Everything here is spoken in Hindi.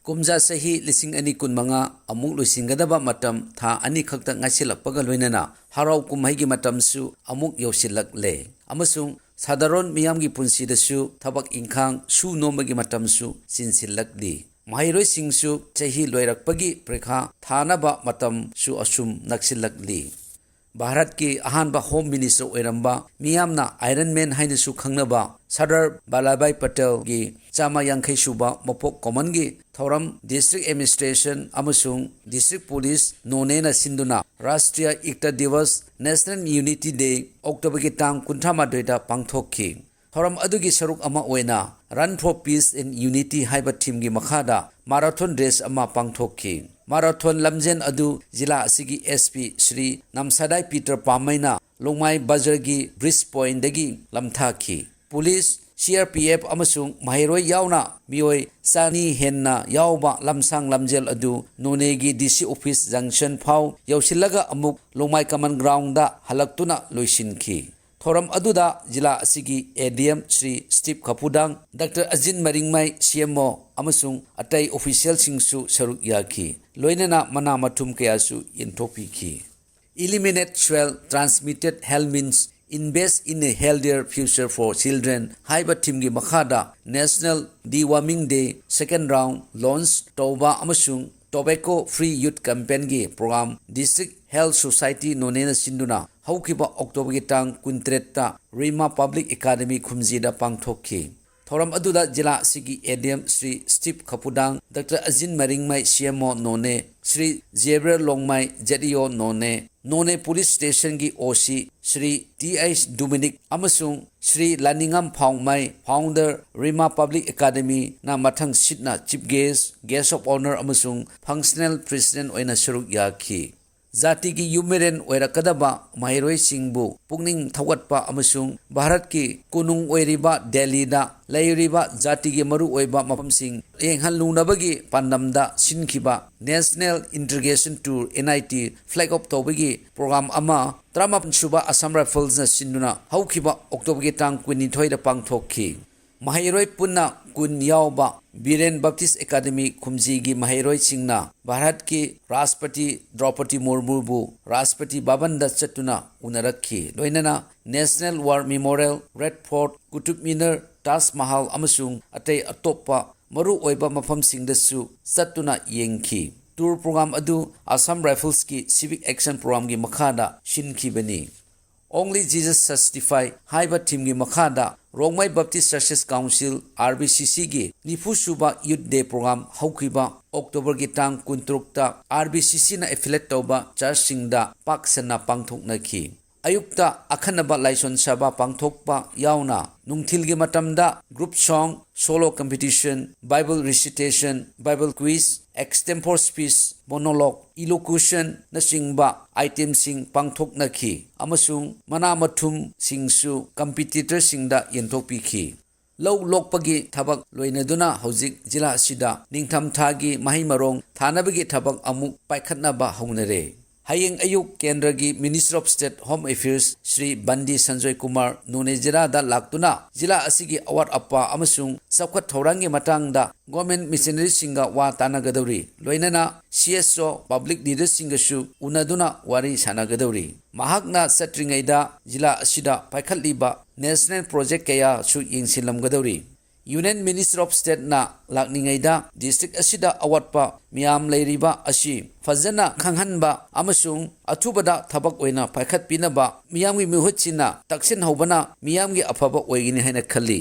ꯀꯨꯝꯖꯥ ꯆꯍꯤ 2025 ꯑꯃꯨꯛ ꯂꯣꯏꯁꯤꯟꯒꯗꯕ ꯃꯇꯝ ꯊꯥ 2 ꯈꯛꯇ ꯉꯥꯏꯁꯤꯜꯂꯛꯄꯒ ꯂꯣꯏꯅꯅ ꯍꯔꯥꯎ ꯀꯨꯝꯍꯩꯒꯤ ꯃꯇꯝꯁꯨ ꯑꯃꯨꯛ ꯌꯧꯁꯤꯜꯂꯛꯂꯦ ꯑꯃꯁꯨꯡ ꯁꯥꯗꯥꯔꯣꯟ ꯃꯤꯌꯥꯝꯒꯤ ꯄꯨꯟꯁꯤꯗꯁꯨ ꯊꯕꯛ ꯏꯪꯈꯥꯡ ꯁꯨ ꯅꯣꯝꯕꯒꯤ ꯃꯇꯝꯁꯨ ꯆꯤꯟꯁꯤꯜꯂꯛꯂꯤ ꯃꯍꯩꯔꯣꯏꯁꯤꯡꯁꯨ ꯆꯍꯤ ꯂꯣꯏꯔꯛꯄꯒꯤ ꯄꯔꯤꯈꯥ ꯊꯥꯅꯕ ꯃꯇꯝꯁꯨ ꯑꯁꯨꯝ ꯅꯛꯁꯤꯜꯂꯛꯂꯤ ꯚꯥꯔꯠ की अहानबा home minister ओइरंबा मियामना iron man हाइनसु खंगनबा Sardar Vallabhbhai Patel की चामा यांखै सुबा मपोक कॉमन की थौरम डिस्ट्रिक्ट एडमिनिस्ट्रेशन अमसुंग डिस्ट्रिक्ट पुलिस नोनेना सिंधुना राष्ट्रीय एकता दिवस नेशनल यूनिटी डे अक्टोबर की तांग 38 पांगथोखी थौरम अदुगी सरुक अमा ओइना run for peace and unity हाइबा टीम की मखादा माराथन रेस अमा पांगथोखी माराथन लमजेन अदु जिला असिगी एसपी श्री नमसदाई पीटर पामैना लोंगमाई बाजार की ब्रिज पॉइंट दगी लमथाखी पुलिस CRPF अमसुंग महिरोय यावना मियोय सानी हेन्ना यावबा लमसांग लमजेल अदु नोनेगी DC ऑफिस जंक्शन फाव यौसिलगा अमुक लोंगमाई कमन ग्राउंड दा हलक्तुना लोइसिनखी थौरम अदुदा जिला असिगी ADM Shri Steve Khapudang doctor Ajin Maringmai CMO अमसुंग अतै ऑफिशियल सिंगसु सरुक याखी लोइनना मना मथुम कयासु यंथोपीखी eliminate soil transmitted health means invest in a healthier future for children haiba team gi makhada national deworming day second round launch toba amasung tobacco free youth campaign gi program district health society nonena sinduna haukiba october gi tang 23 ta rima public academy khumji da pangthokki थौरम अदुदा जिला सिगी ADM Shri Steve Khapudang doctor Ajin Maringmai CMO Noney Shri Jebre Longmai जेडियो नोने नोने पुलिस स्टेशन की OC श्री TH डोमिनिक अमसुंग Shri Laningam Phaungmai founder Rima public academy ना मथंग सिटना चीफ गेस्ट ऑफ ऑनर अमसुंग फंक्शनल प्रेसिडेंट ओइना सरुक याखी जाति की यूमेरन ओइरकदबा महिरोय सिंगबु पुंगनिंग थवटपा अमसुंग भारत की कुनुंग ओइरिबा दिल्ली दा लैरिबा जाति की मरु ओइबा मफमसिंग एंगहलुनबगी पांडमदा सिनखिबा national integration tour NIT flag off तौबगी प्रोग्राम अमा 35 सुबा असम राइफल्स ना सिन्नुना हौखिबा अक्टोबर की तांग 22 दा पांगथोखी महिरोय पुन्ना कुन यावबा बीरेन बप्टिस्ट एकेडमी खुमजी की महिरोय सिंगना भारत की राष्ट्रपति द्रौपदी मुर्मू बु राष्ट्रपति भवन दा चतुना उनरखी लोइनना national war memorial red fort Qutub Minar Taj Mahal अमसुंग अतै अतोप्पा मरु ओइबा मफम सिंगदसु चतुना येंखी टूर प्रोग्राम अदु असम राइफल्स की सिविक एक्शन प्रोग्राम की मखादा शिनखीबनी Only Jesus Justify हाइबा टीम की मखादा Rongmei Baptist churches council RBCC की निफुसुबा यूथ डे प्रोग्राम हौखिबा अक्टोबर की तांग 23 ता RBCC ना एफिलेट तौबा चर्च सिंगदा पाकसना पांगथोकनखी अयुक्ता अखनबा लाइसन सभा पांगथोकपा यावना नुंगथिलगी मतमदा group song solo competition Bible recitation Bible quiz extempore speech monologue elocution नचिंगबा आइटम सिंग पांगथोकनखी अमसुंग मना मथुम सिंगसु कंपीटिटर सिंगदा यंथोकपीखी लौ लोकपगी थबक लोइनदुना हौजिक जिला सिदा निंगथम थागी मही मरोंग थानबगी थबक अमुक पाइखतनाबा हौनरे हयेंग अयुक केंद्र की minister of state home affairs Shri बंदी संजय कुमार नोने जिला दा लाक्तुना जिला असिगी अवार्ड अप्पा अमसुंग सबखत थौरांगी मतंगदा गवर्नमेंट मिशनरी सिंगा वा तानागदौरी लोइनना CSO पब्लिक लीडर सिंगसु उनदुना वारी सानागदौरी महाकना सत्रिंगैदा जिला असिदा पाइखतलिबा नेशनल प्रोजेक्ट कया सु यिंसिलमगदौरी यूनियन मिनिस्टर ऑफ स्टेट ना लाकनिंगैदा डिस्ट्रिक्ट असिदा अवार्डपा मियाम लैरिबा असि फजना खंगहनबा अमसुंग अथुबदा थबक ओइना पाइखत पिनबा मियामगी मिहुतसिना तक्सिन हौबना मियामगी अफबा ओइगिनि हैना खल्ली